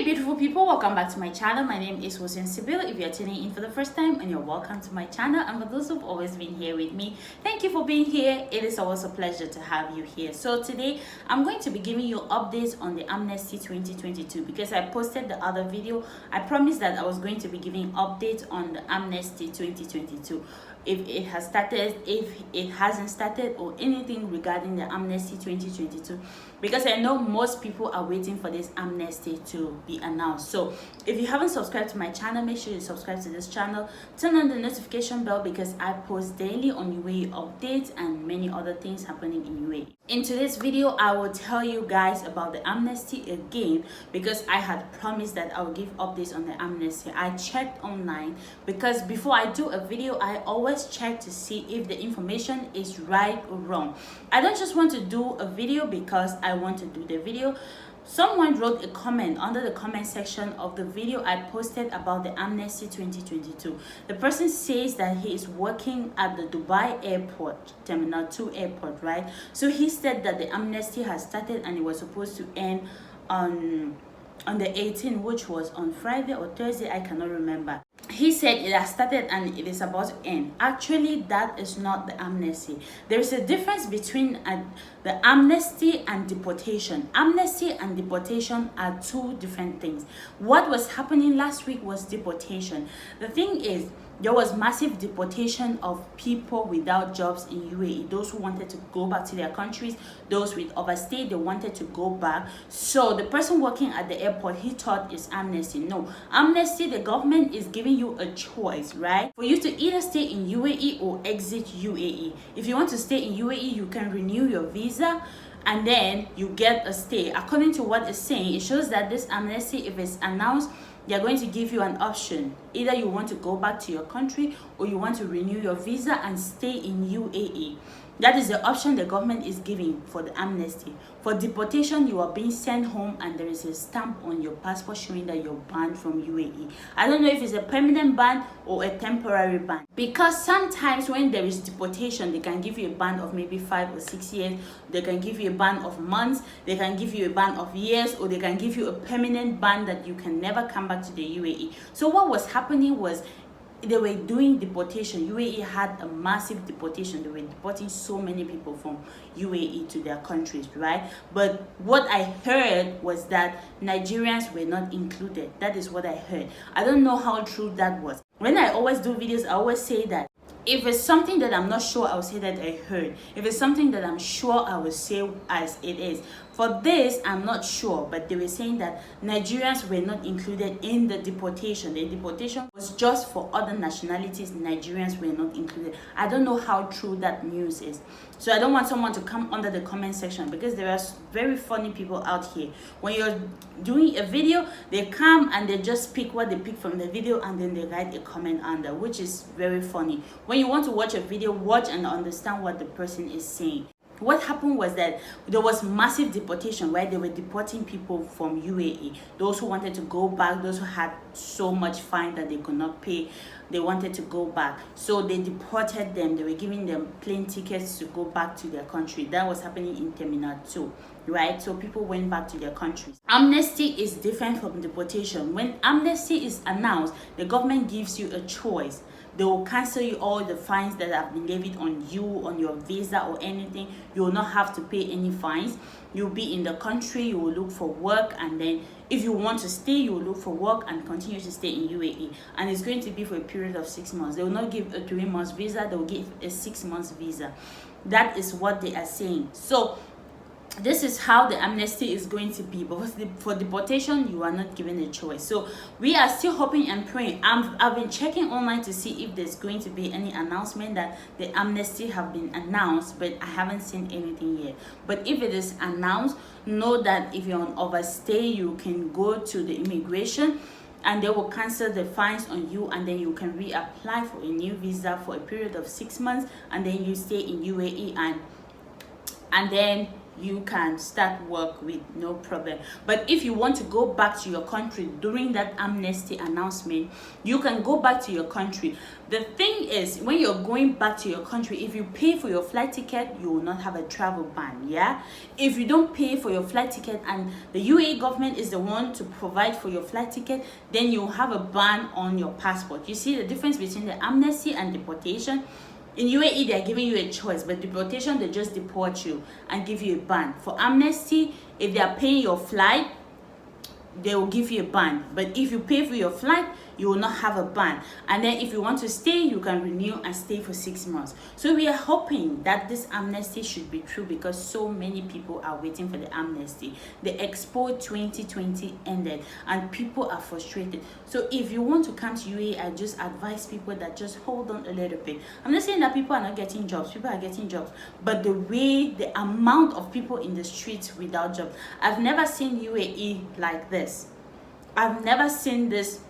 beautiful people, welcome back to my channel. My name is Sibyl. If you're tuning in for the first time, and you're welcome to my channel, and for those who've always been here with me, thank you for being here. It is always a pleasure to have you here. So today I'm going to be giving you updates on the Amnesty 2022 because I posted the other video. I promised that I was going to be giving updates on the Amnesty 2022, if it has started, if it hasn't started, or anything regarding the Amnesty 2022, because I know most people are waiting for this amnesty to be announced. So if you haven't subscribed to my channel, make sure you subscribe to this channel, turn on the notification bell, because I post daily on UAE updates and many other things happening in UAE. In today's video, I will tell you guys about the amnesty again, because I had promised that I will give updates on the amnesty. I checked online, because before I do a video, I always check to see if the information is right or wrong. I don't just want to do a video because I want to do the video. Someone wrote a comment under the comment section of the video I posted about the Amnesty 2022. The person says that he is working at the Dubai airport, Terminal 2 airport, right? So he said that the amnesty has started and it was supposed to end on the 18th, which was on Friday or Thursday, I cannot remember. He said it has started and it is about to end. Actually, that is not the amnesty. There is a difference between the amnesty and deportation. Amnesty and deportation are two different things. What was happening last week was deportation. The thing is, there was massive deportation of people without jobs in UAE. Those who wanted to go back to their countries, those with overstay, they wanted to go back. So the person working at the airport, he thought it's amnesty. No, amnesty, the government is giving you a choice, right? For you to either stay in UAE or exit UAE. If you want to stay in UAE, you can renew your visa and then you get a stay. According to what it's saying, it shows that this amnesty, if it's announced, they're going to give you an option. Either you want to go back to your country or you want to renew your visa and stay in UAE. That is the option the government is giving for the amnesty. For deportation, you are being sent home and there is a stamp on your passport showing that you're banned from UAE. I don't know if it's a permanent ban or a temporary ban, because sometimes when there is deportation, they can give you a ban of maybe 5 or 6 years. They can give you a ban of months. They can give you a ban of years, or they can give you a permanent ban that you can never come back to the UAE. So what was happening was, they were doing deportation. UAE had a massive deportation. They were deporting so many people from UAE to their countries, right? But what I heard was that Nigerians were not included. That is what I heard. I don't know how true that was. When I always do videos, I always say that if it's something that I'm not sure, I'll say that I heard. If it's something that I'm sure, I will say as it is. For this, I'm not sure, but they were saying that Nigerians were not included in the deportation. The deportation was just for other nationalities. Nigerians were not included. I don't know how true that news is. So I don't want someone to come under the comment section, because there are very funny people out here. When you're doing a video, they come and they just pick what they pick from the video and then they write a comment under, which is very funny. When you want to watch a video, watch and understand what the person is saying. What happened was that there was massive deportation, right? They were deporting people from UAE. Those who wanted to go back, those who had so much fine that they could not pay, they wanted to go back. So they deported them. They were giving them plane tickets to go back to their country. That was happening in Terminal 2, right? So people went back to their countries. Amnesty is different from deportation. When amnesty is announced, the government gives you a choice. They will cancel you all the fines that have been levied on you, on your visa or anything. You will not have to pay any fines. You'll be in the country, you will look for work, and then if you want to stay, you will look for work and continue to stay in UAE. And it's going to be for a period of 6 months. They will not give a 3 months visa, they will give a 6 months visa. That is what they are saying. So this is how the amnesty is going to be. But for deportation, you are not given a choice. So we are still hoping and praying. I've been checking online to see if there's going to be any announcement that the amnesty have been announced, but I haven't seen anything yet. But if it is announced, know that if you're on overstay, you can go to the immigration and they will cancel the fines on you, and then you can reapply for a new visa for a period of 6 months, and then you stay in UAE, and then you can start work with no problem. But if you want to go back to your country during that amnesty announcement, you can go back to your country. The thing is, when you're going back to your country, if you pay for your flight ticket, you will not have a travel ban. Yeah, if you don't pay for your flight ticket and the UAE government is the one to provide for your flight ticket, then you have a ban on your passport. You see the difference between the amnesty and deportation? In UAE, they are giving you a choice, but deportation, they just deport you and give you a ban. For amnesty, if they are paying your flight, they will give you a ban. But if you pay for your flight, you will not have a ban. And then if you want to stay, you can renew and stay for 6 months. So we are hoping that this amnesty should be true, because so many people are waiting for the amnesty. The Expo 2020 ended and people are frustrated. So if you want to come to UAE, I just advise people that just hold on a little bit. I'm not saying that people are not getting jobs. People are getting jobs. But the amount of people in the streets without jobs, I've never seen UAE like this. I've never seen this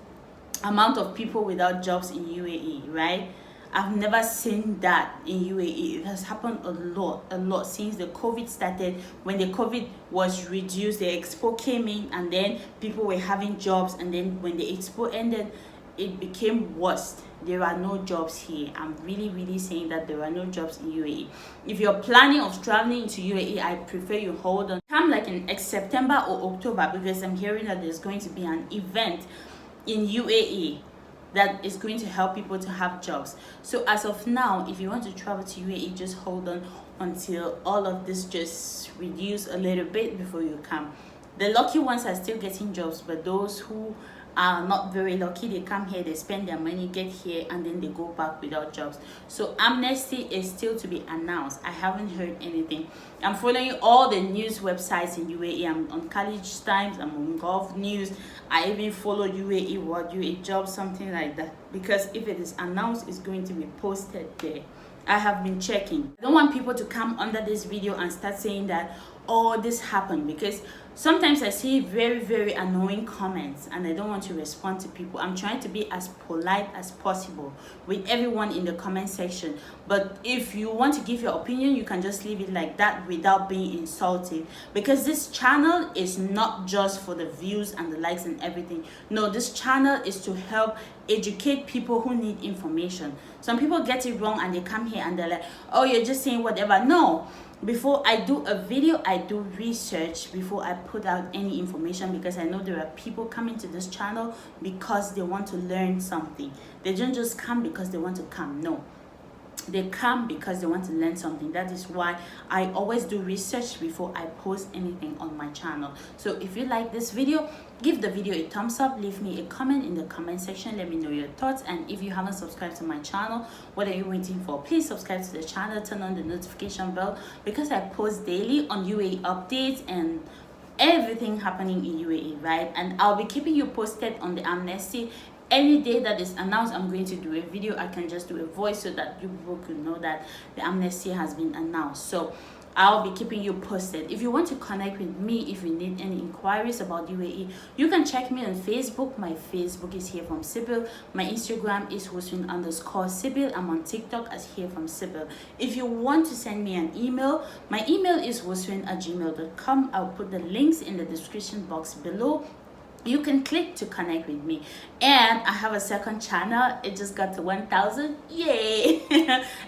amount of people without jobs in UAE, right? I've never seen that in UAE. It has happened a lot since the COVID started. When the COVID was reduced, the Expo came in and then people were having jobs, and then when the Expo ended, it became worse. There are no jobs here. I'm really saying that there are no jobs in UAE. If you're planning of traveling to UAE, I prefer you hold on. Come like in September or October, because I'm hearing that there's going to be an event in UAE that is going to help people to have jobs. So as of now, if you want to travel to UAE, just hold on until all of this just reduce a little bit before you come. The lucky ones are still getting jobs, but those who are not very lucky, they come here, they spend their money, get here, and then they go back without jobs. So amnesty is still to be announced. I haven't heard anything. I'm following all the news websites in UAE. I'm on College Times, I'm on Gulf News. I even follow UAE World, UAE Jobs, something like that, because if it is announced, it's going to be posted there. I have been checking. I don't want people to come under this video and start saying that, oh, this happened, because sometimes I see very annoying comments and I don't want to respond to people. I'm trying to be as polite as possible with everyone in the comment section. But if you want to give your opinion, you can just leave it like that without being insulted, because this channel is not just for the views and the likes and everything. No, this channel is to help educate people who need information. Some people get it wrong and they come here and they're like, oh, you're just saying whatever. No, before I do a video, I do research before I put out any information, because I know there are people coming to this channel because they want to learn something. They don't just come because they want to come. No, they come because they want to learn something. That is why I always do research before I post anything on my channel. So if you like this video, give the video a thumbs up, leave me a comment in the comment section, let me know your thoughts. And if you haven't subscribed to my channel, what are you waiting for? Please subscribe to the channel, turn on the notification bell, because I post daily on UAE updates and everything happening in UAE, right? And I'll be keeping you posted on the amnesty. Any day that is announced, I'm going to do a video. I can just do a voice so that you people could know that the amnesty has been announced. So I'll be keeping you posted. If you want to connect with me, if you need any inquiries about UAE, you can check me on Facebook. My Facebook is Here From Sibyl. My Instagram is Hussein_Sibyl. I'm on TikTok as Here From Sibyl. If you want to send me an email, my email is hussein@gmail.com. I'll put the links in the description box below. You can click to connect with me. And I have a second channel. It just got to 1,000. Yay!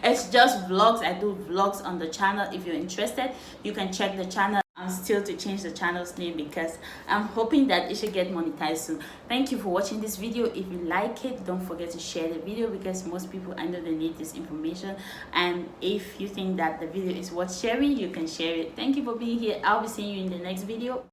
It's just vlogs. I do vlogs on the channel. If you're interested, you can check the channel. I'm still to change the channel's name because I'm hoping that it should get monetized soon. Thank you for watching this video. If you like it, don't forget to share the video, because most people, I know, they need this information. And if you think that the video is worth sharing, you can share it. Thank you for being here. I'll be seeing you in the next video.